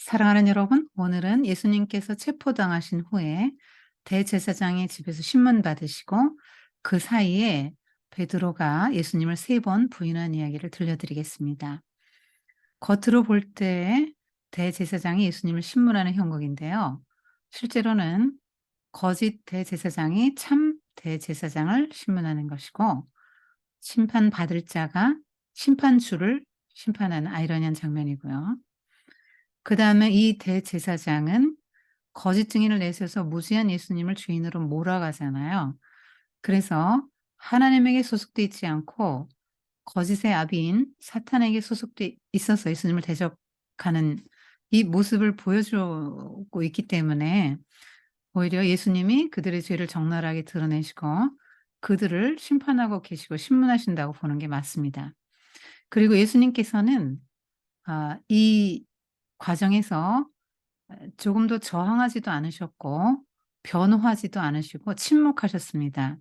사랑하는 여러분, 오늘은 예수님께서 체포당하신 후에 대제사장의 집에서 신문 받으시고 그 사이에 베드로가 예수님을 3번 부인한 이야기를 들려드리겠습니다. 겉으로 볼 때 대제사장이 예수님을 신문하는 형국인데요. 실제로는 거짓 대제사장이 참 대제사장을 신문하는 것이고 심판받을 자가 심판주를 심판하는 아이러니한 장면이고요. 그다음에 이 대제사장은 거짓 증인을 내세워서 무지한 예수님을 주인으로 몰아가잖아요. 그래서 하나님에게 소속돼 있지 않고 거짓의 아비인 사탄에게 소속돼 있어서 예수님을 대적하는 이 모습을 보여주고 있기 때문에 오히려 예수님이 그들의 죄를 적나라하게 드러내시고 그들을 심판하고 계시고 신문하신다고 보는 게 맞습니다. 그리고 예수님께서는 이 과정에서 조금도 저항하지도 않으셨고 변호하지도 않으시고 침묵하셨습니다.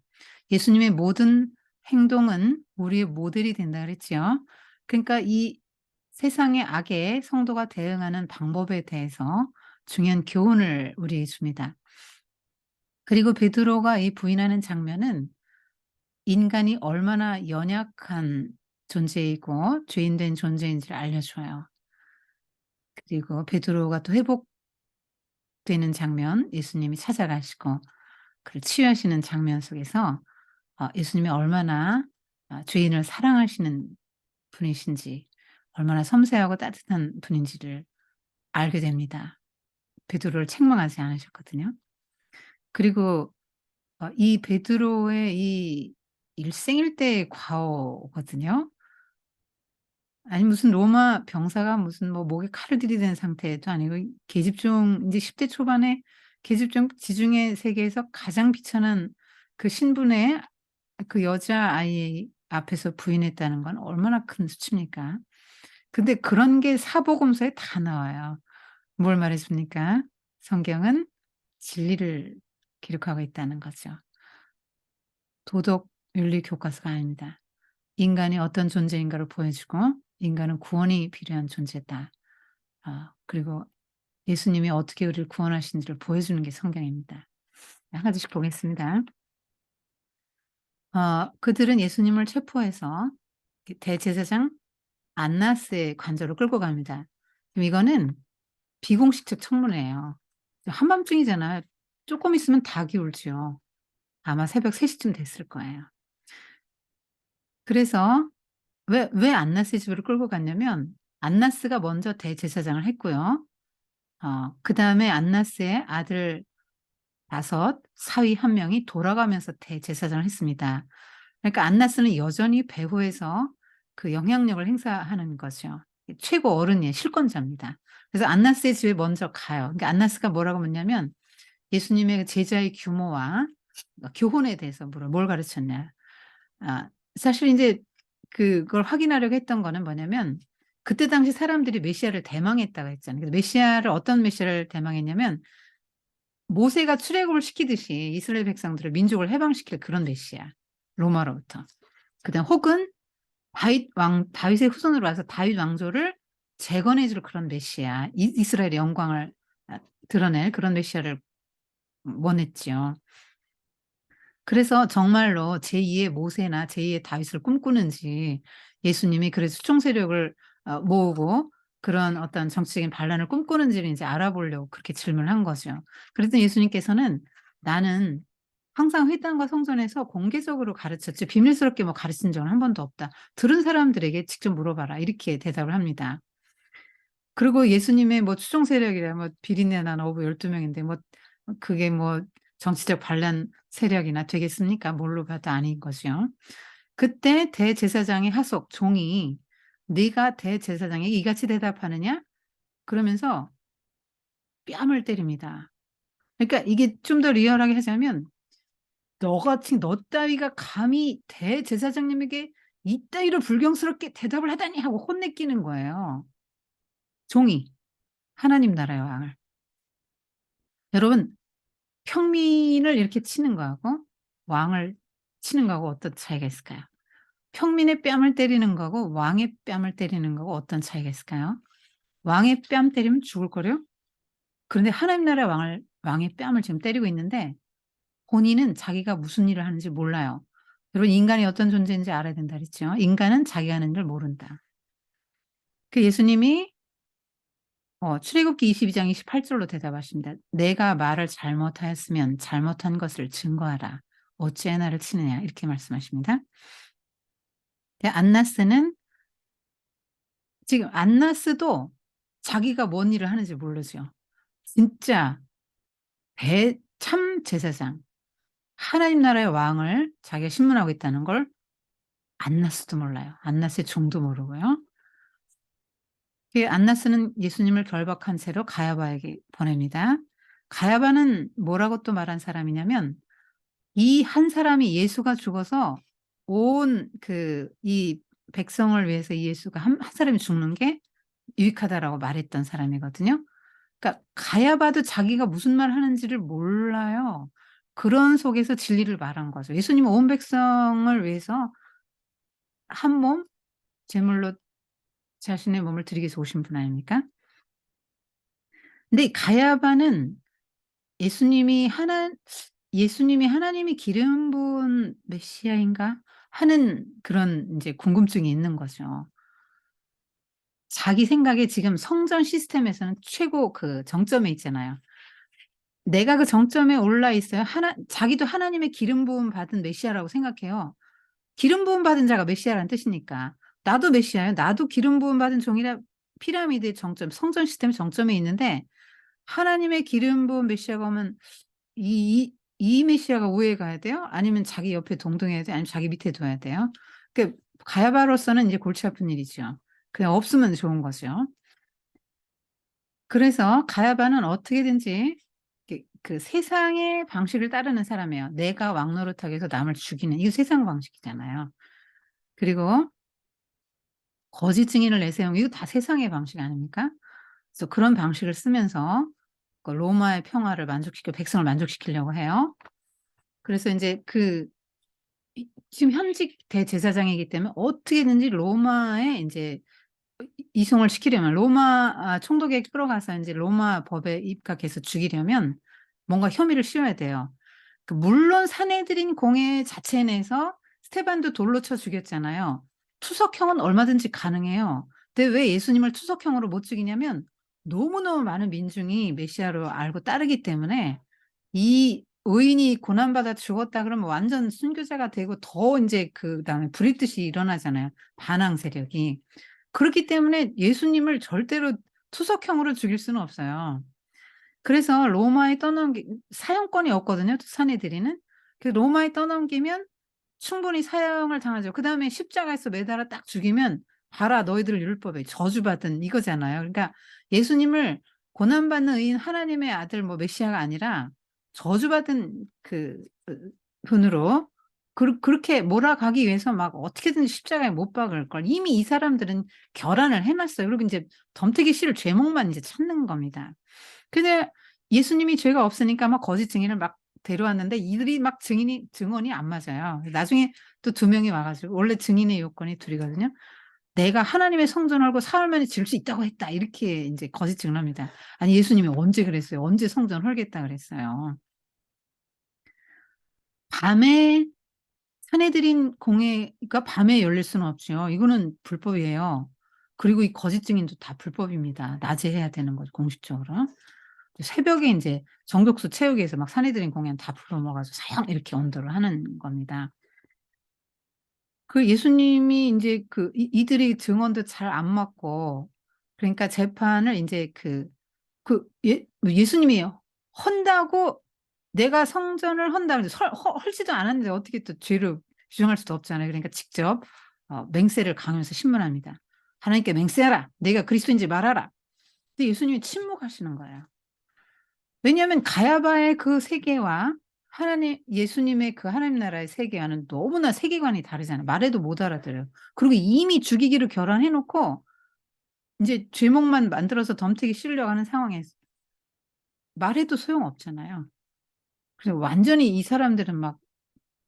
예수님의 모든 행동은 우리의 모델이 된다 그랬지요. 그러니까 이 세상의 악에 성도가 대응하는 방법에 대해서 중요한 교훈을 우리에게 줍니다. 그리고 베드로가 이 부인하는 장면은 인간이 얼마나 연약한 존재이고 죄인된 존재인지를 알려줘요. 그리고 베드로가 또 회복되는 장면, 예수님이 찾아가시고 그를 치유하시는 장면 속에서 예수님이 얼마나 죄인을 사랑하시는 분이신지, 얼마나 섬세하고 따뜻한 분인지를 알게 됩니다. 베드로를 책망하지 않으셨거든요. 그리고 이 베드로의 이 일생일대의 과오거든요. 아니 무슨 로마 병사가 무슨 뭐 목에 칼을 들이댄 상태도 아니고 계집종 인제 10대 초반에 계집종 지중해 세계에서 가장 비천한 그 신분의 그 여자아이 앞에서 부인했다는 건 얼마나 큰 수치입니까? 근데 그런 게 사복음서에 다 나와요. 뭘 말해 줍니까? 성경은 진리를 기록하고 있다는 거죠. 도덕 윤리 교과서가 아닙니다. 인간이 어떤 존재인가를 보여주고 인간은 구원이 필요한 존재다. 그리고 예수님이 어떻게 우리를 구원하신지를 보여주는 게 성경입니다. 한 가지씩 보겠습니다. 그들은 예수님을 체포해서 대제사장 안나스의 관저로 끌고 갑니다. 그럼 이거는 비공식적 청문회예요. 한밤중이잖아요. 조금 있으면 닭이 울지요. 아마 새벽 3 시쯤 됐을 거예요. 그래서 왜 안나스의 집으로 끌고 갔냐면 안나스가 먼저 대제사장을 했고요. 그다음에 안나스의 아들 5 사위 1 명이 돌아가면서 대제사장을 했습니다. 그러니까 안나스는 여전히 배후에서 그 영향력을 행사하는 거죠. 최고 어른이에요. 실권자입니다. 그래서 안나스의 집에 먼저 가요. 그러니까 안나스가 뭐라고 묻냐면 예수님의 그 제자의 규모와 교훈에 대해서 물어요. 뭘 가르쳤냐. 사실 인제 그걸 확인하려고 했던 거는 뭐냐면 그때 당시 사람들이 메시아를 대망했다고 했잖아요. 근데 메시아를 어떤 메시아를 대망했냐면 모세가 출애굽을 시키듯이 이스라엘 백성들을 민족을 해방시킬 그런 메시아. 로마로부터. 그다음 혹은 다윗의 후손으로 와서 다윗 왕조를 재건해 줄 그런 메시아. 이스라엘의 영광을 드러낼 그런 메시아를 원했지요. 그래서 정말로 제2의 모세나 제2의 다윗을 꿈꾸는지 예수님이 그래서 수총 세력을 모으고 그런 어떤 정치적인 반란을 꿈꾸는지를 인제 알아보려고 그렇게 질문을 한 거죠. 그랬더니 예수님께서는 "나는 항상 회당과 성전에서 공개적으로 가르쳤지 비밀스럽게 뭐 가르친 적은 한 번도 없다. 들은 사람들에게 직접 물어봐라." 이렇게 대답을 합니다. 그리고 예수님의 뭐 추종 세력이라 뭐 비린내 나는 어부 12 명인데 뭐 그게 뭐 정치적 반란 세력이나 되겠습니까? 뭘로 봐도 아닌 거죠. 그때 대제사장의 하속 종이 "네가 대제사장에게 이같이 대답하느냐?" 그러면서 뺨을 때립니다. 그러니까 이게 좀 더 리얼하게 하자면 너 따위가 감히 대제사장님에게 이따위로 불경스럽게 대답을 하다니." 하고 혼내키는 거예요. 종이 하나님 나라의 왕을. 여러분 평민을 이렇게 치는 거하고 왕을 치는 거하고 어떤 차이가 있을까요? 평민의 뺨을 때리는 거하고 왕의 뺨을 때리는 거하고 어떤 차이가 있을까요? 왕의 뺨 때리면 죽을 거래요? 그런데 하나님 나라의 왕의 뺨을 지금 때리고 있는데 본인은 자기가 무슨 일을 하는지 몰라요. 여러분 인간이 어떤 존재인지 알아야 된다 그랬죠. 인간은 자기가 하는 줄 모른다. 그 예수님이 출애굽기 22장 28절로 대답하십니다. 내가 말을 잘못하였으면 잘못한 것을 증거하라. 어찌해 나를 치느냐 이렇게 말씀하십니다. 안나스는 지금 안나스도 자기가 뭔 일을 하는지 모르죠. 진짜 참 제사장 하나님 나라의 왕을 자기가 신문하고 있다는 걸 안나스도 몰라요. 안나스의 종도 모르고요. 안나스는 예수님을 결박한 채로 가야바에게 보냅니다. 가야바는 뭐라고 또 말한 사람이냐면 이 한 사람이 예수가 죽어서 온 이 백성을 위해서 이 예수가 한 사람이 죽는 게 유익하다라고 말했던 사람이거든요. 그러니까 가야바도 자기가 무슨 말 하는지를 몰라요. 그런 속에서 진리를 말한 거죠. 예수님은 온 백성을 위해서 한 몸 제물로 자신의 몸을 드리기 위해서 오신 분 아닙니까? 근데 이 가야바는 예수님이 하나님이 기름 부은 메시아인가 하는 그런 인제 궁금증이 있는 거죠. 자기 생각에 지금 성전 시스템에서는 최고 그 정점에 있잖아요. 내가 그 정점에 올라 있어요. 자기도 하나님의 기름 부음 받은 메시아라고 생각해요. 기름 부음 받은 자가 메시아라는 뜻이니까. 나도 메시아예요. 나도 기름 부음 받은 종이라 피라미드의 정점, 성전 시스템의 정점에 있는데 하나님의 기름 부은 메시아가 오면 이 메시아가 우회해 가야 돼요? 아니면 자기 옆에 동등해야 돼요? 아니면 자기 밑에 둬야 돼요? 가야바로서는 인제 골치 아픈 일이죠. 그냥 없으면 좋은 거죠. 그래서 가야바는 어떻게든지 세상의 방식을 따르는 사람이에요. 내가 왕 노릇하기 위해서 남을 죽이는 이거 세상 방식이잖아요. 그리고 거짓 증인을 내세우는 이거 다 세상의 방식 아닙니까? 그래서 그런 방식을 쓰면서 로마의 평화를 만족시켜 백성을 만족시키려고 해요. 그래서 인제 지금 현직 대제사장이기 때문에 어떻게든지 로마에 인제 이송을 시키려면 총독에게 끌어가서 인제 로마 법에 입각해서 죽이려면 뭔가 혐의를 씌워야 돼요. 물론 산헤드린 공회 자체 내에서 스테반도 돌로 쳐 죽였잖아요. 투석형은 얼마든지 가능해요. 근데 왜 예수님을 투석형으로 못 죽이냐면 너무너무 많은 민중이 메시아로 알고 따르기 때문에 이 의인이 고난받아 죽었다 그러면 완전 순교자가 되고 더 인제 그다음에 불의듯이 일어나잖아요, 반항 세력이. 그렇기 때문에 예수님을 절대로 투석형으로 죽일 수는 없어요. 그래서 로마에 떠넘기 사형권이 없거든요, 사내들이는. 로마에 떠넘기면 충분히 사형을 당하죠. 그다음에 십자가에서 매달아 딱 죽이면 "봐라 너희들 율법에 저주받은" 이거잖아요. 그러니까 예수님을 고난받는 의인 하나님의 아들 메시아가 아니라 저주받은 분으로 그렇게 몰아가기 위해서 막 어떻게든지 십자가에 못 박을 걸 이미 이 사람들은 결안을 해 놨어요. 그리고 인제 덤태기 싫을 죄목만 이제 찾는 겁니다. 근데 예수님이 죄가 없으니까 막 거짓 증인을 막 데려왔는데 이들이 막 증언이 안 맞아요. 나중에 또 2명이 와 가지고 원래 증인의 요건이 2 이거든요. "내가 하나님의 성전을 헐고 사흘 만에 지을 수 있다고 했다." 이렇게 인제 거짓 증언을 합니다. 아니 예수님이 언제 그랬어요? 언제 성전 헐겠다 그랬어요. 밤에 사내들인 공회가 밤에 열릴 수는 없죠. 이거는 불법이에요. 그리고 이 거짓 증인도 다 불법입니다. 낮에 해야 되는 거죠 공식적으로. 새벽에 인제 정족수 채우기 위해서 막 사내들인 공회는 다 불러 모아 가지고 사형 이렇게 언도를 하는 겁니다. 예수님이 인제 이들의 증언도 잘 안 맞고 그러니까 재판을 인제 예수님이 헌다고 내가 성전을 헌다 그래서 헐지도 않았는데 어떻게 또 죄를 규정할 수도 없잖아요. 그러니까 직접 맹세를 강요해서 신문합니다. "하나님께 맹세하라. 내가 그리스도인지 말하라." 근데 예수님이 침묵하시는 거예요. 왜냐하면 가야바의 그 세계와 예수님의 하나님 나라의 세계와는 너무나 세계관이 다르잖아요. 말해도 못 알아들어요. 그리고 이미 죽이기로 결혼해 놓고 인제 죄목만 만들어서 덤태기 씌우려고 하는 상황에서 말해도 소용없잖아요. 그래서 완전히 이 사람들은 막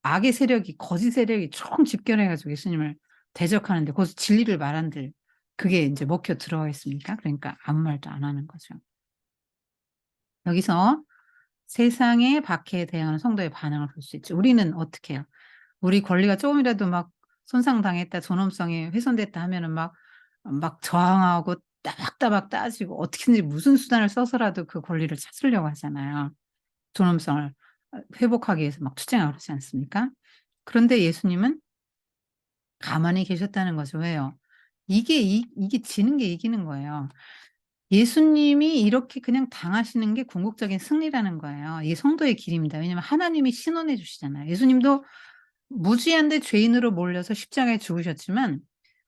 악의 세력이 거짓 세력이 총 집결해 가지고 예수님을 대적하는데 거기서 진리를 말한들 그게 이제 먹혀 들어가겠습니까? 그러니까 아무 말도 안 하는 거죠. 여기서 세상의 박해에 대한 성도의 반응을 볼 수 있죠. 우리는 어떻게 해요? 우리 권리가 조금이라도 막 손상당했다, 존엄성이 훼손됐다 하면은 막 저항하고 따박따박 따지고 어떻게든지 무슨 수단을 써서라도 그 권리를 찾으려고 하잖아요. 존엄성을 회복하기 위해서 막 투쟁하고 그러지 않습니까? 그런데 예수님은 가만히 계셨다는 거죠. 왜요? 이게 지는 게 이기는 거예요. 예수님이 이렇게 그냥 당하시는 게 궁극적인 승리라는 거예요. 이게 성도의 길입니다. 왜냐하면 하나님이 신원해 주시잖아요. 예수님도 무지한데 죄인으로 몰려서 십자가에 죽으셨지만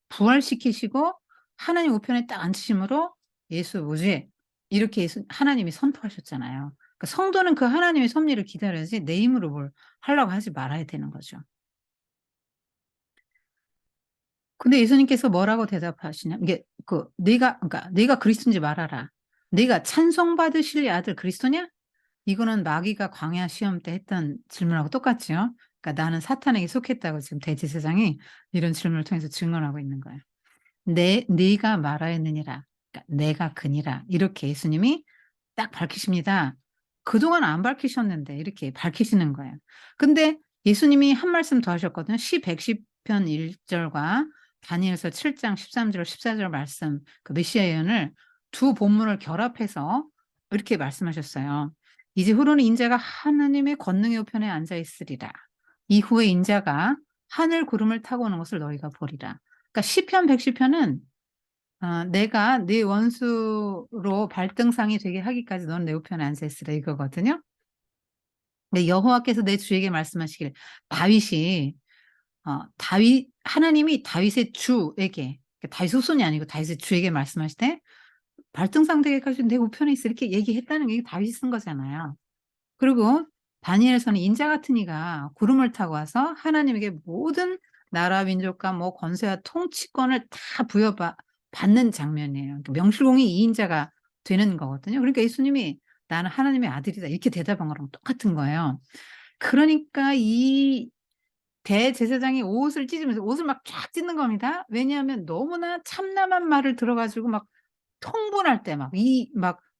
부활시키시고 하나님 우편에 딱 앉히심으로 "예수 무죄." 이렇게 하나님이 선포하셨잖아요. 그러니까 성도는 그 하나님의 섭리를 기다려야지 내 힘으로 뭘 하려고 하지 말아야 되는 거죠. 근데 예수님께서 뭐라고 대답하시냐, 이게 그러니까 "네가 그리스도인지 말하라. 네가 찬송받으실 아들 그리스도냐?" 이거는 마귀가 광야 시험 때 했던 질문하고 똑같죠. 그러니까 나는 사탄에게 속했다고 지금 대제사장이 이런 질문을 통해서 증언하고 있는 거예요. 네가 말하였느니라. 그러니까 내가 그니라. 이렇게 예수님이 딱 밝히십니다. 그동안 안 밝히셨는데 이렇게 밝히시는 거예요. 근데 예수님이 한 말씀 더 하셨거든요. 시 110편 1절과 다니엘서 7장 13절 14절 말씀, 그 메시아 예언을 두 본문을 결합해서 이렇게 말씀하셨어요. "이제 후로는 인자가 하나님의 권능의 우편에 앉아 있으리라. 이후에 인자가 하늘 구름을 타고 오는 것을 너희가 보리라." 그러니까 시편 110편은 "내가 네 원수로 발등상이 되게 하기까지 너는 내 우편에 앉아 있으라." 이거거든요. 근데 여호와께서 내 주에게 말씀하시기를, 다윗이 하나님이 다윗의 주에게, 그러니까 다윗 후손이 아니고 다윗의 주에게 말씀하실 때 "발등상 되게까지 내 우편에 있어." 이렇게 얘기했다는 게 다윗이 쓴 거잖아요. 그리고 다니엘서는 인자 같은 이가 구름을 타고 와서 하나님에게 모든 나라 민족과 뭐 권세와 통치권을 다 받는 장면이에요. 그러니까 명실공히 이 인자가 되는 거거든요. 그러니까 예수님이 "나는 하나님의 아들이다." 이렇게 대답한 거랑 똑같은 거예요. 그러니까 이 대제사장이 옷을 찢으면서 옷을 막 쫙 찢는 겁니다. 왜냐하면 너무나 참남한 말을 들어 가지고 막 통분할 때 막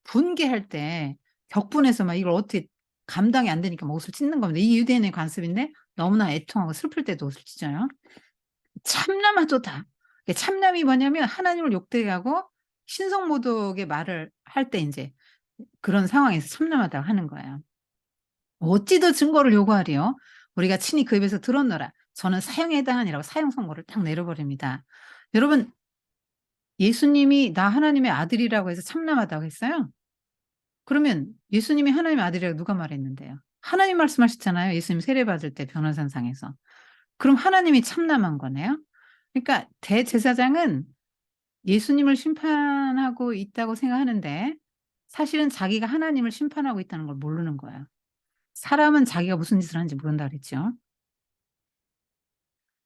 분개할 때 격분해서 막 이걸 어떻게 감당이 안 되니까 막 옷을 찢는 겁니다. 이 유대인의 관습인데 너무나 애통하고 슬플 때도 옷을 찢어요. 참남하도다. 이게 참남이 뭐냐면 하나님을 욕되게 하고 신성모독의 말을 할 때 인제 그런 상황에서 참남하다고 하는 거예요. "어찌 더 증거를 요구하리요? 우리가 친히 그 입에서 들었노라." 저는 사형에 해당하니라고 사형 선고를 딱 내려 버립니다. 여러분, 예수님이 나 하나님의 아들이라고 해서 참남하다고 했어요? 그러면 예수님이 하나님의 아들이라고 누가 말했는데요? 하나님 말씀하셨잖아요, 예수님 세례받을 때 변호산상에서. 그럼 하나님이 참남한 거네요? 그러니까 대제사장은 예수님을 심판하고 있다고 생각하는데 사실은 자기가 하나님을 심판하고 있다는 걸 모르는 거예요. 사람은 자기가 무슨 짓을 하는지 모른다 그랬죠.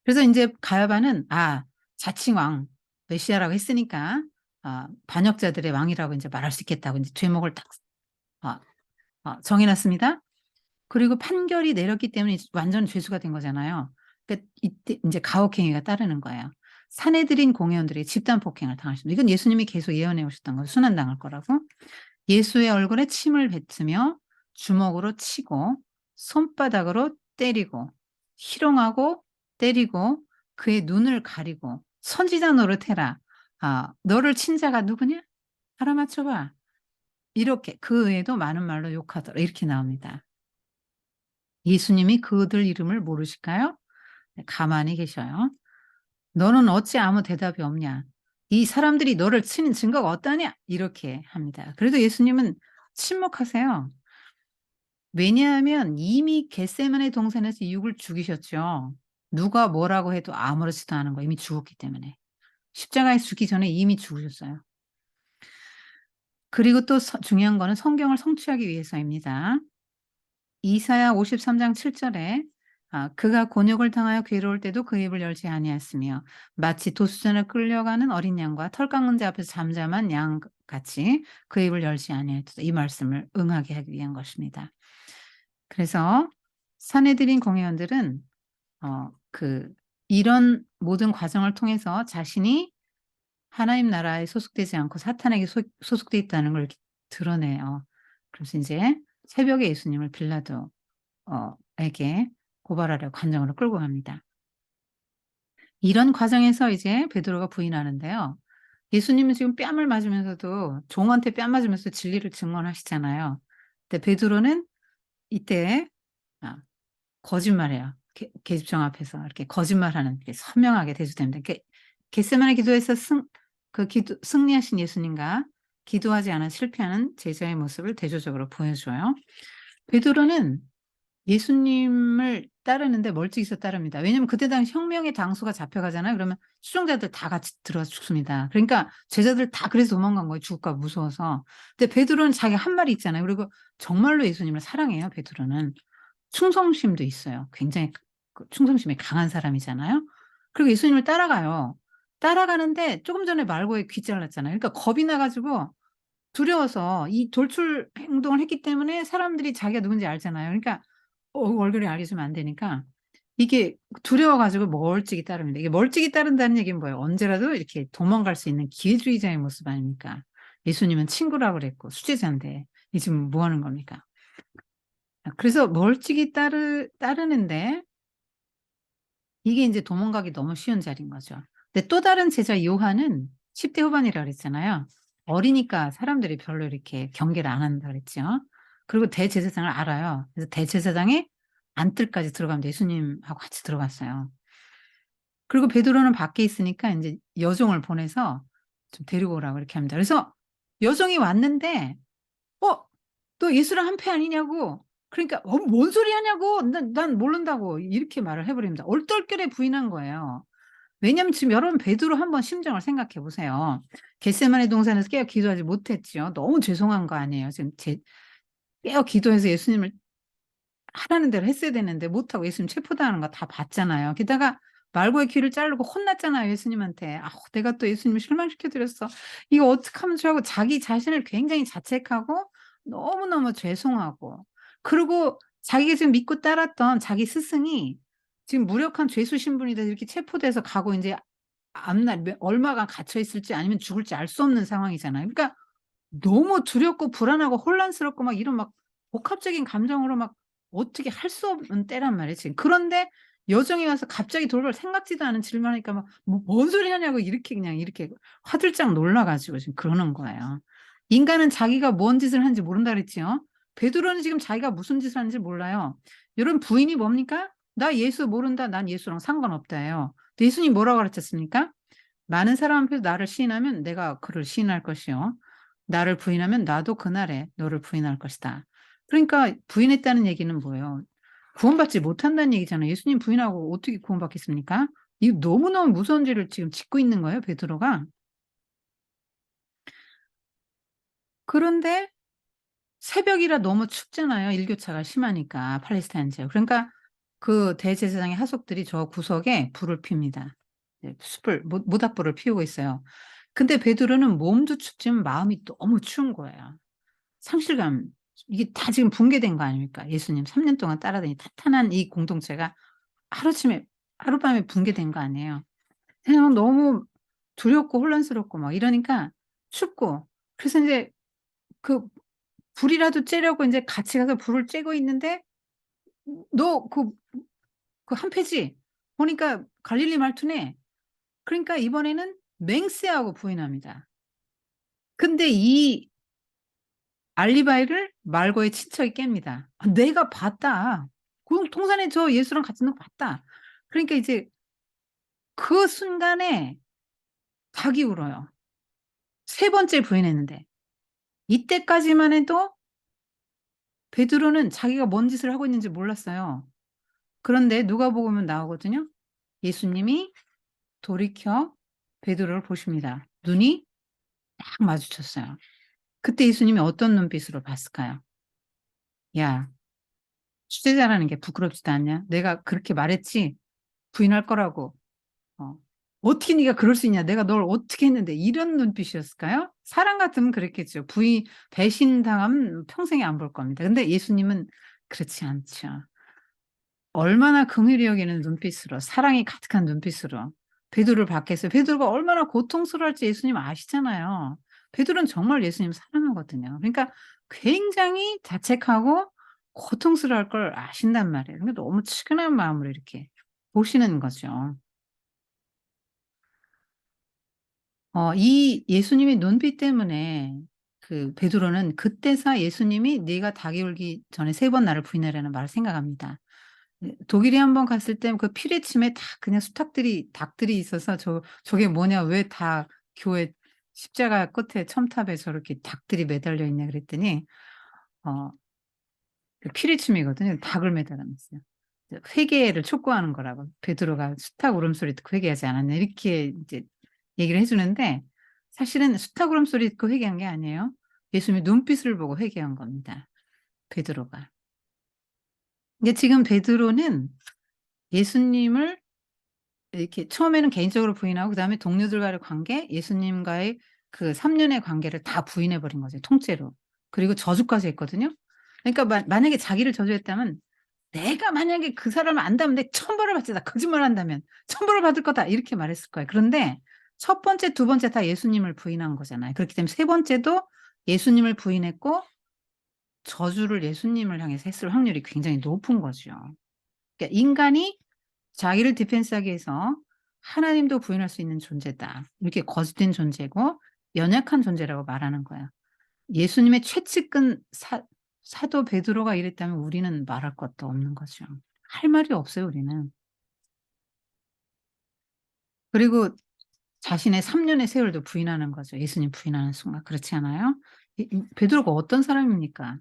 그래서 인제 가야바는 자칭 왕, 메시아라고 했으니까 반역자들의 왕이라고 인제 말할 수 있겠다고 인제 죄목을 딱 어 정해 놨습니다. 그리고 판결이 내렸기 때문에 이제 완전 죄수가 된 거잖아요. 그러니까 이때 인제 가혹행위가 따르는 거예요. 사내들인 공회원들이 집단 폭행을 당하십니다. 이건 예수님이 계속 예언해 오셨던 거예요, 순환당할 거라고. 예수의 얼굴에 침을 뱉으며 주먹으로 치고 손바닥으로 때리고 희롱하고 때리고 그의 눈을 가리고 "선지자 노릇해라. 너를 친 자가 누구냐? 알아맞혀 봐." 이렇게 그 외에도 많은 말로 욕하더라 이렇게 나옵니다. 예수님이 그들 이름을 모르실까요? 네, 가만히 계셔요. "너는 어찌 아무 대답이 없냐? 이 사람들이 너를 치는 증거가 어떠냐?" 이렇게 합니다. 그래도 예수님은 침묵하세요. 왜냐하면 이미 겟세마네 동산에서 육을 죽이셨죠. 누가 뭐라고 해도 아무렇지도 않은 거예요, 이미 죽었기 때문에. 십자가에 죽기 전에 이미 죽으셨어요. 그리고 또 중요한 거는 성경을 성취하기 위해서입니다. 이사야 53장 7 절에 그가 곤욕을 당하여 괴로울 때도 그 입을 열지 아니하였으며 마치 도수전에 끌려가는 어린 양과 털 깎는 자 앞에서 잠잠한 양 같이 그 입을 열지 아니하였다. 이 말씀을 응하게 하기 위한 것입니다. 그래서 사내들인 공회원들은 이런 모든 과정을 통해서 자신이 하나님 나라에 소속되지 않고 사탄에게 소속돼 있다는 걸 이렇게 드러내요. 그래서 인제 새벽에 예수님을 빌라도 에게 고발하려고 관정으로 끌고 갑니다. 이런 과정에서 이제 베드로가 부인하는데요. 예수님은 지금 뺨을 맞으면서도 종한테 뺨 맞으면서 진리를 증언하시잖아요. 근데 베드로는 이때 아 거짓말해요. 계집종 앞에서 이렇게 거짓말하는 게 선명하게 대조됩니다. 겟세마네 기도에서 승리하신 예수님과 기도하지 않아 실패하는 제자의 모습을 대조적으로 보여줘요. 베드로는 예수님을 따르는데 멀찍이서 따릅니다. 왜냐면 그때 당시 혁명의 당수가 잡혀가잖아요. 그러면 추종자들 다 같이 들어가서 죽습니다. 그러니까 제자들 다 그래서 도망간 거예요, 죽을까 봐 무서워서. 근데 베드로는 자기 한 말이 있잖아요. 그리고 정말로 예수님을 사랑해요, 베드로는. 충성심도 있어요. 굉장히 충성심이 강한 사람이잖아요. 그리고 예수님을 따라가요. 따라가는데 조금 전에 말고에 귀 잘랐잖아요. 그러니까 겁이 나 가지고 두려워서 이 돌출 행동을 했기 때문에 사람들이 자기가 누군지 알잖아요. 그러니까 얼굴이 알려주면 안 되니까 이게 두려워 가지고 멀찍이 따릅니다. 이게 멀찍이 따른다는 얘기는 뭐예요? 언제라도 이렇게 도망갈 수 있는 기회주의자의 모습 아닙니까? 예수님은 친구라고 그랬고 수제자인데 이 지금 뭐 하는 겁니까? 그래서 멀찍이 따르는데 이게 인제 도망가기 너무 쉬운 자리인 거죠. 근데 또 다른 제자 요한은 10대 후반이라 그랬잖아요. 어리니까 사람들이 별로 이렇게 경계를 안 한다 그랬죠. 그리고 대제사장을 알아요. 그래서 대제사장의 안뜰까지 들어갑니다. 예수님하고 같이 들어갔어요. 그리고 베드로는 밖에 있으니까 인제 여종을 보내서 좀 데리고 오라고 이렇게 합니다. 그래서 여종이 왔는데 "어 너 예수랑 한패 아니냐."고 그러니까 뭔 소리 하냐고 "난 모른다."고 이렇게 말을 해 버립니다. 얼떨결에 부인한 거예요. 왜냐면 지금 여러분 베드로 한번 심정을 생각해 보세요. 겟세마네 동산에서 깨어 기도하지 못했지요. 너무 죄송한 거 아니에요. 지금 깨어 기도해서 예수님을 하라는 대로 했어야 되는데 못하고 예수님 체포당하는 거 다 봤잖아요. 게다가 말고의 귀를 자르고 혼났잖아요, 예수님한테. '아우 내가 또 예수님을 실망시켜 드렸어. 이거 어떡하면 좋아.' 하고 자기 자신을 굉장히 자책하고 너무너무 죄송하고 그리고 자기가 지금 믿고 따랐던 자기 스승이 지금 무력한 죄수 신분이다 이렇게 체포돼서 가고 인제 앞날 얼마간 갇혀 있을지 아니면 죽을지 알 수 없는 상황이잖아요. 그러니까 너무 두렵고 불안하고 혼란스럽고 막 이런 막 복합적인 감정으로 막 어떻게 할 수 없는 때란 말이에요 지금. 그런데 여정이 와서 갑자기 돌발 생각지도 않은 질문하니까 막 "뭔 소리 하냐."고 이렇게 그냥 이렇게 화들짝 놀라 가지고 지금 그러는 거예요. 인간은 자기가 뭔 짓을 하는지 모른다 그랬지요. 베드로는 지금 자기가 무슨 짓을 하는지 몰라요. 여러분 부인이 뭡니까? "나 예수 모른다. 난 예수랑 상관없다."예요. 근데 예수님이 뭐라고 가르쳤습니까? "많은 사람 앞에서 나를 시인하면 내가 그를 시인할 것이요. 나를 부인하면 나도 그날에 너를 부인할 것이다." 그러니까 부인했다는 얘기는 뭐예요? 구원받지 못한다는 얘기잖아요. 예수님 부인하고 어떻게 구원받겠습니까? 이거 너무너무 무서운 죄를 지금 짓고 있는 거예요, 베드로가. 그런데 새벽이라 너무 춥잖아요, 일교차가 심하니까 팔레스타인 지역. 그러니까 그 대제사장의 하속들이 저 구석에 불을 핍니다. 네 숯불 모닥불을 피우고 있어요. 근데 베드로는 몸도 춥지만 마음이 너무 추운 거예요. 상실감 이게 다 지금 붕괴된 거 아닙니까? 예수님 3년 동안 따라다니 탄탄한 이 공동체가 하루아침에 하룻밤에 붕괴된 거 아니에요. 그냥 너무 두렵고 혼란스럽고 막 이러니까 춥고 그래서 인제 그 불이라도 쬐려고 인제 같이 가서 불을 쬐고 있는데 "너 그 한패지?" 보니까 갈릴리 말투네. 그러니까 이번에는 맹세하고 부인합니다. 근데 이 알리바이를 말고의 친척이 깹니다. "아 내가 봤다. 그 동산에 저 예수랑 같이 있는 거 봤다." 그러니까 이제 그 순간에 닭이 울어요. 세 번째 부인했는데. 이때까지만 해도 베드로는 자기가 뭔 짓을 하고 있는지 몰랐어요. 그런데 누가복음은 나오거든요. 예수님이 돌이켜 베드로를 보십니다. 눈이 딱 마주쳤어요. 그때 예수님이 어떤 눈빛으로 봤을까요? "야 수제자라는 게 부끄럽지도 않냐? 내가 그렇게 말했지? 부인할 거라고. 어. 어떻게 네가 그럴 수 있냐? 내가 널 어떻게 했는데." 이런 눈빛이었을까요? 사람 같으면 그랬겠죠. 배신당하면 평생에 안 볼 겁니다. 근데 예수님은 그렇지 않죠. 얼마나 긍휼히 여기는 눈빛으로 사랑이 가득한 눈빛으로 베드로를 받겠어요. 베드로가 얼마나 고통스러울지 예수님 아시잖아요. 베드로는 정말 예수님 사랑하거든요. 그러니까 굉장히 자책하고 고통스러울 걸 아신단 말이에요. 그러니까 너무 측은한 마음으로 이렇게 보시는 거죠. 이 예수님의 눈빛 때문에 그 베드로는 그때서 예수님이 "네가 닭이 울기 전에 3번 나를 부인하라."는 말을 생각합니다. 네, 독일에 한번 갔을 때 그 피레침에 다 그냥 수탉들이 닭들이 있어서 "저게 뭐냐. 왜 다 교회 십자가 끝에 첨탑에 저렇게 닭들이 매달려 있냐." 그랬더니 어 그 피레침이거든요. 닭을 매달아 놨어요. 이제 회개를 촉구하는 거라고. 베드로가 "수탉 울음소리 듣고 회개하지 않았냐." 이렇게 인제 얘기를 해 주는데 사실은 수탉 울음소리 듣고 회개한 게 아니에요. 예수님의 눈빛을 보고 회개한 겁니다, 베드로가. 근데 지금 베드로는 예수님을 이렇게 처음에는 개인적으로 부인하고 그다음에 동료들과의 관계, 예수님과의 그 3 년의 관계를 다 부인해 버린 거죠, 통째로. 그리고 저주까지 했거든요. 그러니까 만약에 자기를 저주했다면 '내가 만약에 그 사람을 안다면 내 천벌을 받지. 나 거짓말한다면 천벌을 받을 거다.' 이렇게 말했을 거예요. 그런데 첫 번째, 두 번째 다 예수님을 부인한 거잖아요. 그렇기 때문에 세 번째도 예수님을 부인했고 저주를 예수님을 향해서 했을 확률이 굉장히 높은 거죠. 그러니까 인간이 자기를 디펜스하기 위해서 '하나님도 부인할 수 있는 존재다.' 이렇게 거짓된 존재고 연약한 존재라고 말하는 거예요. 예수님의 최측근 사도 베드로가 이랬다면 우리는 말할 것도 없는 거죠. 할 말이 없어요 우리는. 그리고 자신의 3 년의 세월도 부인하는 거죠, 예수님 부인하는 순간. 그렇지 않아요? 이 베드로가 어떤 사람입니까?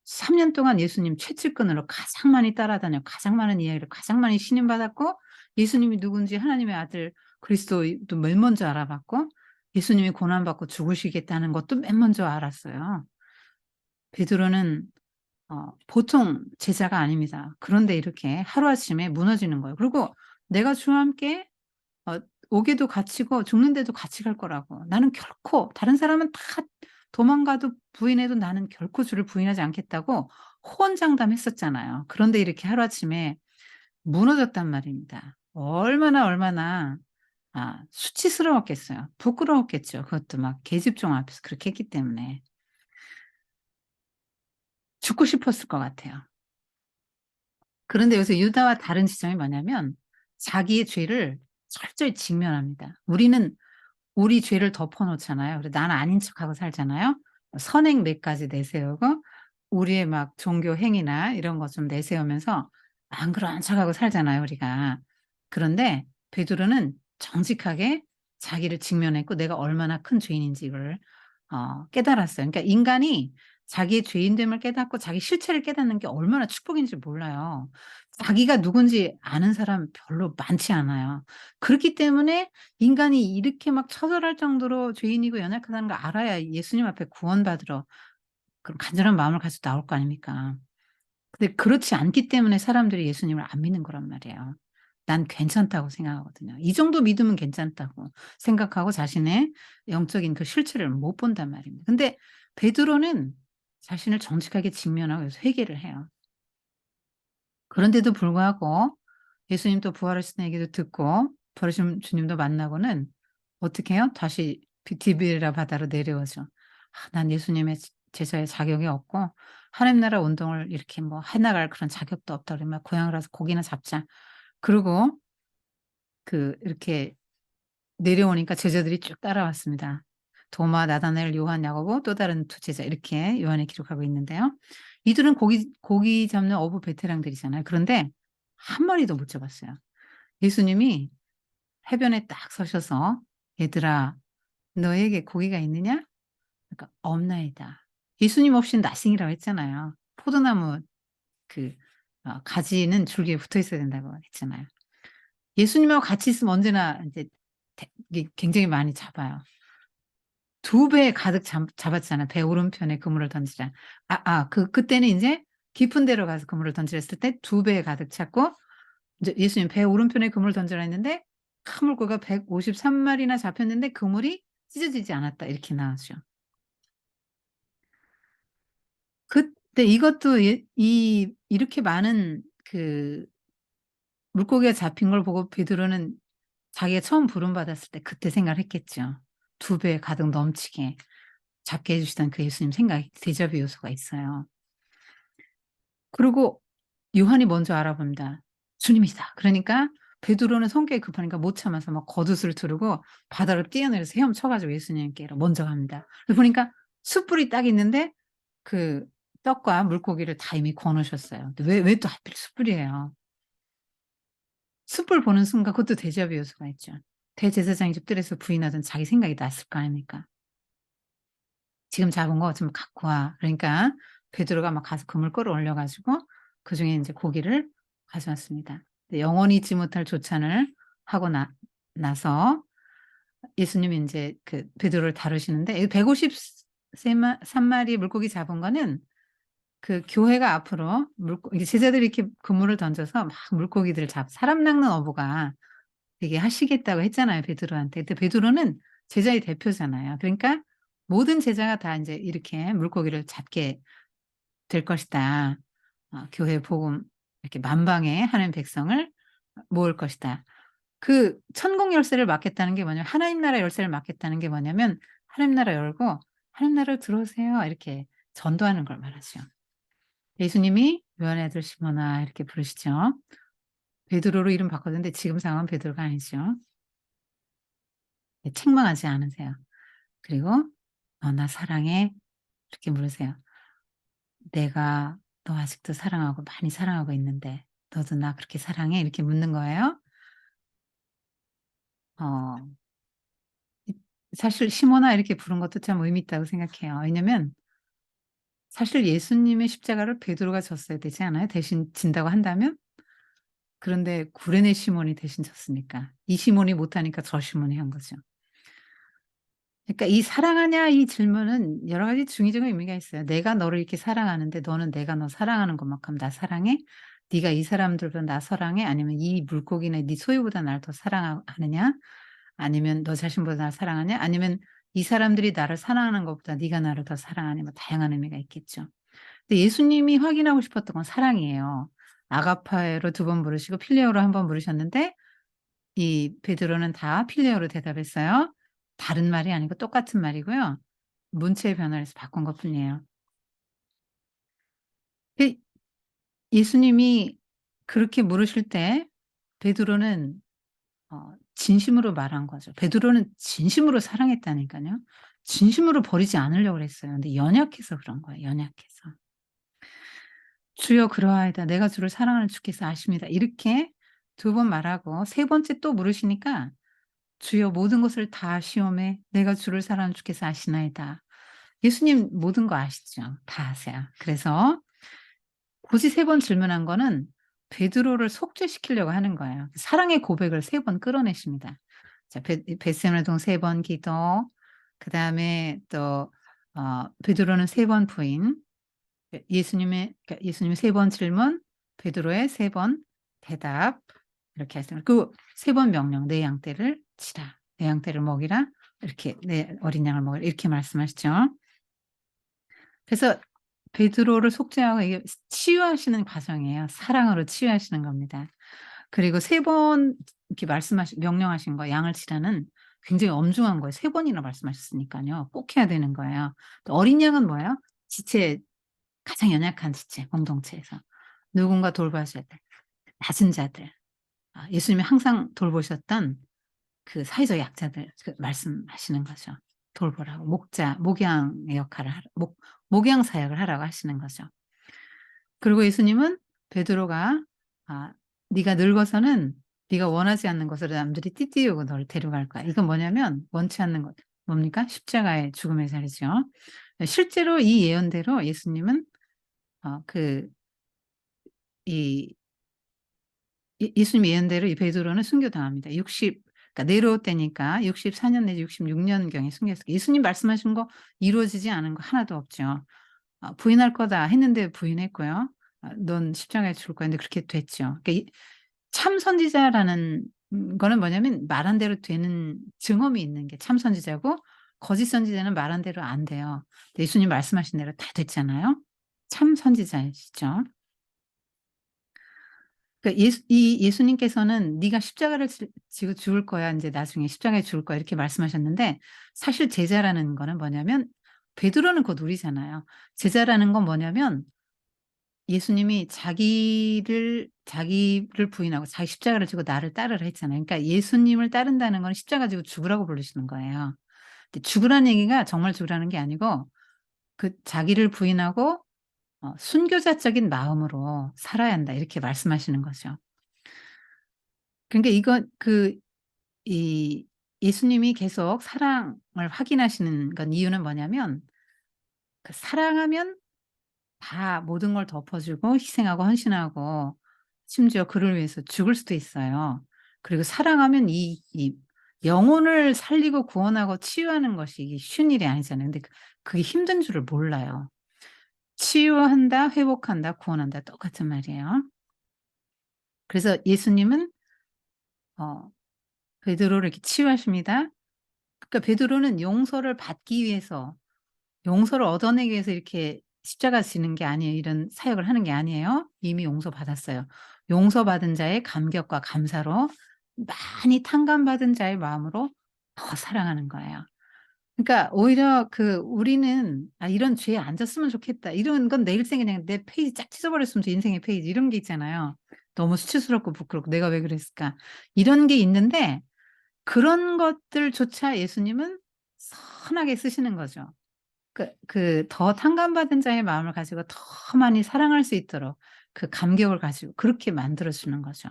3년 동안 예수님 최측근으로 가장 많이 따라다녀 가장 많은 이야기를 가장 많이 신임받았고 예수님이 누군지 하나님의 아들 그리스도도 맨 먼저 알아봤고 예수님이 고난받고 죽으시겠다는 것도 맨 먼저 알았어요. 베드로는 보통 제자가 아닙니다. 그런데 이렇게 하루아침에 무너지는 거예요. 그리고 "내가 주와 함께 어 오게도 갇히고 죽는데도 같이 갈 거라고. 나는 결코 다른 사람은 다 도망가도 부인해도 나는 결코 주를 부인하지 않겠다고 호언장담했었잖아요. 그런데 이렇게 하루아침에 무너졌단 말입니다. 얼마나 수치스러웠겠어요. 부끄러웠겠죠. 그것도 막 계집종 앞에서 그렇게 했기 때문에. 죽고 싶었을 것 같아요. 그런데 여기서 유다와 다른 지점이 뭐냐면 자기의 죄를 철저히 직면합니다. 우리는 우리 죄를 덮어 놓잖아요. 그래서 나는 아닌 척하고 살잖아요. 선행 몇 가지 내세우고 우리의 막 종교 행위나 이런 것 좀 내세우면서 안 그러는 척하고 살잖아요, 우리가. 그런데 베드로는 정직하게 자기를 직면했고 내가 얼마나 큰 죄인인지 이걸 깨달았어요. 그러니까 인간이 자기의 죄인됨을 깨닫고 자기 실체를 깨닫는 게 얼마나 축복인지 몰라요. 자기가 누군지 아는 사람 별로 많지 않아요. 그렇기 때문에 인간이 이렇게 막 처절할 정도로 죄인이고 연약하다는 걸 알아야 예수님 앞에 구원받으러 그런 간절한 마음을 가지고 나올 거 아닙니까. 근데 그렇지 않기 때문에 사람들이 예수님을 안 믿는 거란 말이에요. 난 괜찮다고 생각하거든요. 이 정도 믿으면 괜찮다고 생각하고 자신의 영적인 그 실체를 못 본단 말입니다. 근데 베드로는 자신을 정직하게 직면하고 그래서 회개를 해요. 그런데도 불구하고 예수님 또 부활하신 얘기도 듣고 부활하신 주님도 만나고는 어떻게 해요? 다시 디베라 바다로 내려오죠. '난 예수님의 제자의 자격이 없고 하나님 나라 운동을 이렇게 뭐 해 나갈 그런 자격도 없다.' 그러면 고향으로 가서 고기나 잡자. 그러고 이렇게 내려오니까 제자들이 쭉 따라왔습니다. 도마, 나다나엘, 요한, 야고보 또 다른 두 제자 이렇게 요한이 기록하고 있는데요. 이들은 고기 잡는 어부 베테랑들이잖아요. 그런데 한 마리도 못 잡았어요. 예수님이 해변에 딱 서셔서 "얘들아 너에게 고기가 있느냐?" 그러니까 "없나이다." 예수님 없이는 nothing이라고 했잖아요. 포도나무 그 가지는 줄기에 붙어 있어야 된다고 했잖아요. 예수님하고 같이 있으면 언제나 인제 이게 굉장히 많이 잡아요. 2배 가득 잡았잖아. 배 오른편에 그물을 던지라. 그때는 인제 깊은 데로 가서 그물을 던지라 했을 때 2배 가득 찼고 인제 예수님 배 오른편에 그물을 던지라 했는데 큰 물고기가 153 마리나 잡혔는데 그물이 찢어지지 않았다. 이렇게 나오죠. 그때 이것도 이렇게 많은 물고기가 잡힌 걸 보고 베드로는 자기가 처음 부름받았을 때 그때 생각을 했겠죠. 2배 가득 넘치게 잡게 해 주시던 그 예수님 생각이 데자뷰 요소가 있어요. 그리고 요한이 먼저 알아봅니다. "주님이시다." 그러니까 베드로는 성격이 급하니까 못 참아서 막 겉옷을 두르고 바다로 뛰어내려서 헤엄쳐 가지고 예수님께로 먼저 갑니다. 그래서 보니까 숯불이 딱 있는데 그 떡과 물고기를 다 이미 구워 놓으셨어요. 근데 왜 또 하필 숯불이에요. 숯불 보는 순간 그것도 데자뷰 요소가 있죠. 대제사장이 집들에서 부인하던 자기 생각이 났을 거 아닙니까. "지금 잡은 거 좀 갖고 와." 그러니까 베드로가 막 가서 그물 끌어올려 가지고 그중에 인제 고기를 가져왔습니다. 근데 영원히 잊지 못할 조찬을 하고 나서 예수님이 인제 그 베드로를 다루시는데 이 150 세마 3마리 물고기 잡은 거는 그 교회가 앞으로 이게 제자들이 이렇게 그물을 던져서 막 물고기들을 사람 낚는 어부가 되게 하시겠다고 했잖아요, 베드로한테. 근데 베드로는 제자의 대표잖아요. 그러니까 모든 제자가 다 인제 이렇게 물고기를 잡게 될 것이다. 교회 복음 이렇게 만방에 하는 백성을 모을 것이다. 그 천국 열쇠를 맡겠다는 게 뭐냐면 하나님 나라 열쇠를 맡겠다는 게 뭐냐면 "하나님 나라 열고 하나님 나라로 들어오세요." 이렇게 전도하는 걸 말하죠. 예수님이 "요한의 아들 시몬아." 이렇게 부르시죠. 베드로로 이름 바꿨는데 지금 상황은 베드로가 아니죠. 네, 책망하지 않으세요. 그리고 "너 나 사랑해?" 이렇게 물으세요. "내가 너 아직도 사랑하고 많이 사랑하고 있는데 너도 나 그렇게 사랑해?" 이렇게 묻는 거예요. 어 이 사실 시몬아 이렇게 부른 것도 참 의미 있다고 생각해요. 왜냐면 사실 예수님의 십자가를 베드로가 졌어야 되지 않아요? 대신 진다고 한다면? 그런데 구레네 시몬이 대신 졌으니까. 이 시몬이 못하니까 저 시몬이 한 거죠. 그러니까 이 "사랑하냐?" 이 질문은 여러 가지 중의적인 의미가 있어요. 내가 너를 이렇게 사랑하는데 너는 내가 너 사랑하는 것만큼 나 사랑해? 네가 이 사람들보다 나 사랑해? 아니면 이 물고기나 네 소유보다 나를 더 사랑하느냐? 아니면 너 자신보다 나를 사랑하냐? 아니면 이 사람들이 나를 사랑하는 것보다 네가 나를 더 사랑하냐? 뭐 다양한 의미가 있겠죠. 근데 예수님이 확인하고 싶었던 건 사랑이에요. 아가파로 2번 부르시고 필레오로 1번 부르셨는데 이 베드로는 다 필레오로 대답했어요. 다른 말이 아니고 똑같은 말이고요. 문체의 변화를 해서 바꾼 것뿐이에요. 그 예수님이 그렇게 물으실 때 베드로는 진심으로 말한 거죠. 베드로는 진심으로 사랑했다니까요. 진심으로 버리지 않으려고 그랬어요. 근데 연약해서 그런 거예요, 연약해서. "주여 그러하이다. 내가 주를 사랑하는 주께서 아십니다." 이렇게 2번 말하고 세 번째 또 물으시니까 "주여 모든 것을 다 아시오매 내가 주를 사랑하는 주께서 아시나이다." 예수님 모든 거 아시죠. 다 아세요. 그래서 굳이 3번 질문한 거는 베드로를 속죄시키려고 하는 거예요. 사랑의 고백을 3번 끌어내십니다. 자 벳세마네 동 3번 기도 그다음에 또 베드로는 3번 부인 예수님의 그러니까 예수님의 3번 질문 베드로의 3번 대답 이렇게 하시는 그 3번 명령 "내 양떼를 치라. 내 양떼를 먹이라." 이렇게 "내 어린 양을 먹이라." 이렇게 말씀하시죠. 그래서 베드로를 속죄하고 이게 치유하시는 과정이에요. 사랑으로 치유하시는 겁니다. 그리고 3번 이렇게 명령하신 거 양을 치라는 굉장히 엄중한 거예요. 3번이나 말씀하셨으니깐요. 꼭 해야 되는 거예요. 또 어린 양은 뭐예요? 지체 가장 연약한 지체 공동체에서 누군가 돌봐줘야 돼. 낮은 자들. 예수님이 항상 돌보셨던 그 사회적 약자들 그 말씀하시는 거죠. 돌보라고 목양의 역할을 목양 사역을 하라고 하시는 거죠. 그리고 예수님은 베드로가 네가 늙어서는 네가 원하지 않는 곳으로 남들이 띠띠우고 너를 데려갈 거야." 이건 뭐냐면 원치 않는 것 뭡니까? 십자가의 죽음의 자리죠. 실제로 이 예언대로 예수님은 그 이 예수님 예언대로 이 베드로는 순교당합니다. 그러니까 네로 때니까 64년 내지 66년경에 순교했어요. 예수님 말씀하신 거 이루어지지 않은 거 하나도 없죠. "부인할 거다." 했는데 부인했고요. "넌 십자가에 죽을 거야." 근데 그렇게 됐죠. 그러니까 이 참 선지자라는 거는 뭐냐면 말한 대로 되는 증언이 있는 게 참 선지자고 거짓 선지자는 말한 대로 안 돼요. 근데 예수님 말씀하신 대로 다 됐잖아요. 참 선지자이시죠. 그러니까 예수님께서는 "네가 십자가를 지고 죽을 거야. 인제 나중에 십자가에 죽을 거야." 이렇게 말씀하셨는데, 사실 제자라는 거는 뭐냐면, 베드로는 곧 우리잖아요. 제자라는 건 뭐냐면, 예수님이 자기를 부인하고 자기 십자가를 지고 나를 따르라 했잖아요. 그러니까 예수님을 따른다는 건 십자가 지고 죽으라고 부르시는 거예요. 근데 죽으라는 얘기가 정말 죽으라는 게 아니고, 그 자기를 부인하고 순교자적인 마음으로 살아야 한다, 이렇게 말씀하시는 거죠. 그러니까 이건 이 예수님이 계속 사랑을 확인하시는 건, 이유는 뭐냐면, 그 사랑하면 다 모든 걸 덮어 주고 희생하고 헌신하고 심지어 그를 위해서 죽을 수도 있어요. 그리고 사랑하면 이 영혼을 살리고 구원하고 치유하는 것이 이게 쉬운 일이 아니잖아요. 근데 그게 힘든 줄을 몰라요. 치유한다, 회복한다, 구원한다, 똑같은 말이에요. 그래서 예수님은 어 베드로를 이렇게 치유하십니다. 그러니까 베드로는 용서를 받기 위해서, 용서를 얻어내기 위해서 이렇게 십자가 지는 게 아니에요. 이런 사역을 하는 게 아니에요. 이미 용서받았어요. 용서받은 자의 감격과 감사로 많이 탕감받은 자의 마음으로 더 사랑하는 거예요. 그러니까 오히려 우리는 '아 이런 죄에 안 졌으면 좋겠다.' 이런 건 내 일생에 그냥 내 페이지 쫙 찢어버렸으면 좋 인생의 페이지 이런 게 있잖아요. 너무 수치스럽고 부끄럽고 '내가 왜 그랬을까.' 이런 게 있는데, 그런 것들조차 예수님은 선하게 쓰시는 거죠. 더 탕감받은 자의 마음을 가지고 더 많이 사랑할 수 있도록 그 감격을 가지고 그렇게 만들어 주는 거죠.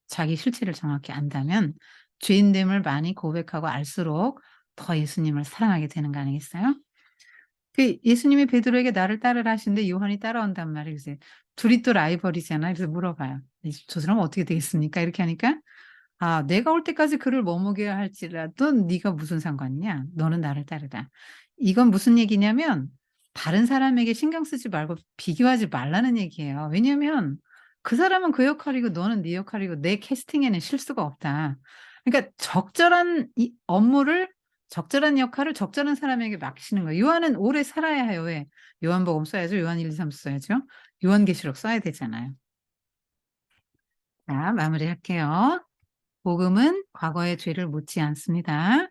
자기 실체를 정확히 안다면 죄인됨을 많이 고백하고 알수록 더 예수님을 사랑하게 되는 거 아니겠어요? 예수님이 베드로에게 "나를 따르라." 하시는데 요한이 따라온단 말이에요. 그래서 둘이 또 라이벌이잖아요. 그래서 물어봐요. "저 사람은 어떻게 되겠습니까?" 이렇게 하니까 "아 내가 올 때까지 그를 머무게 할지라도 네가 무슨 상관이냐. 너는 나를 따르라." 이건 무슨 얘기냐면, 다른 사람에게 신경 쓰지 말고 비교하지 말라는 얘기예요. 왜냐면 그 사람은 그 역할이고 너는 네 역할이고 내 캐스팅에는 실수가 없다. 그러니까 적절한 이 업무를, 적절한 역할을 적절한 사람에게 맡기시는 거예요. 요한은 오래 살아야 해요. 왜? 요한복음 써야죠. 요한 1, 2, 3 써야죠. 요한계시록 써야 되잖아요. 자, 마무리할게요. 복음은 과거의 죄를 묻지 않습니다.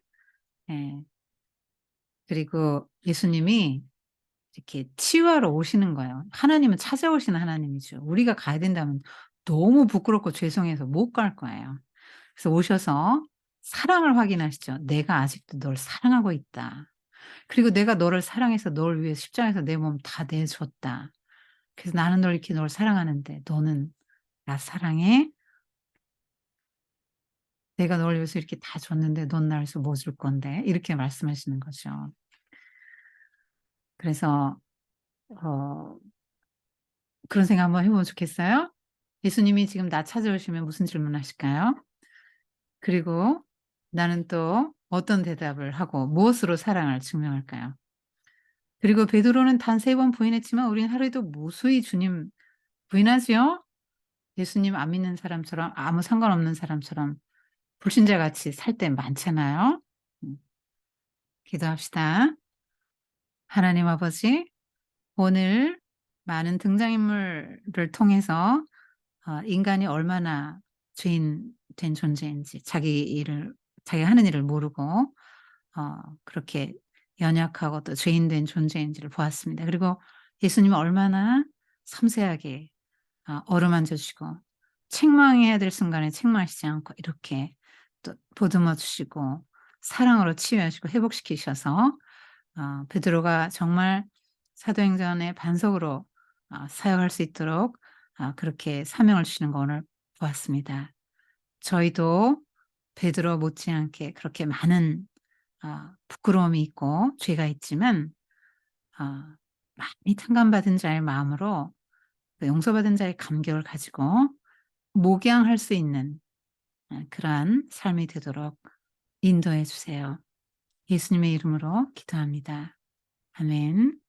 예. 그리고 예수님이 이렇게 치유하러 오시는 거예요. 하나님은 찾아오시는 하나님이죠. 우리가 가야 된다면 너무 부끄럽고 죄송해서 못 갈 거예요. 그래서 오셔서 사랑을 확인하시죠. '내가 아직도 널 사랑하고 있다. 그리고 내가 너를 사랑해서 널 위해 십자가에서 내 몸 다 내줬다. 그래서 나는 널 사랑하는데 너는 나 사랑해? 내가 널 위해서 이렇게 다 줬는데 넌 나를 위해서 뭐 줄 건데?' 이렇게 말씀하시는 거죠. 그래서 어 그런 생각 한번 해 보면 좋겠어요? 예수님이 지금 나 찾아오시면 무슨 질문하실까요? 그리고 나는 또 어떤 대답을 하고 무엇으로 사랑을 증명할까요? 그리고 베드로는 단 3번 부인했지만 우리는 하루에도 무수히 주님 부인하지요? 예수님 안 믿는 사람처럼, 아무 상관없는 사람처럼 불신자같이 살 때 많잖아요. 음 기도합시다. 하나님 아버지, 오늘 많은 등장인물을 통해서 인간이 얼마나 죄인 된 존재인지, 자기가 하는 일을 모르고 그렇게 연약하고 또 죄인 된 존재인지를 보았습니다. 그리고 예수님은 얼마나 섬세하게 어루만져 주시고, 책망해야 될 순간에 책망하시지 않고 이렇게 또 보듬어 주시고 사랑으로 치유하시고 회복시키셔서 베드로가 정말 사도행전의 반석으로 사역할 수 있도록 그렇게 사명을 주시는 거 오늘 보았습니다. 저희도 베드로 못지않게 그렇게 많은 부끄러움이 있고 죄가 있지만, 많이 탕감받은 자의 마음으로 그 용서받은 자의 감격을 가지고 목양할 수 있는 그러한 삶이 되도록 인도해 주세요. 예수님의 이름으로 기도합니다. 아멘.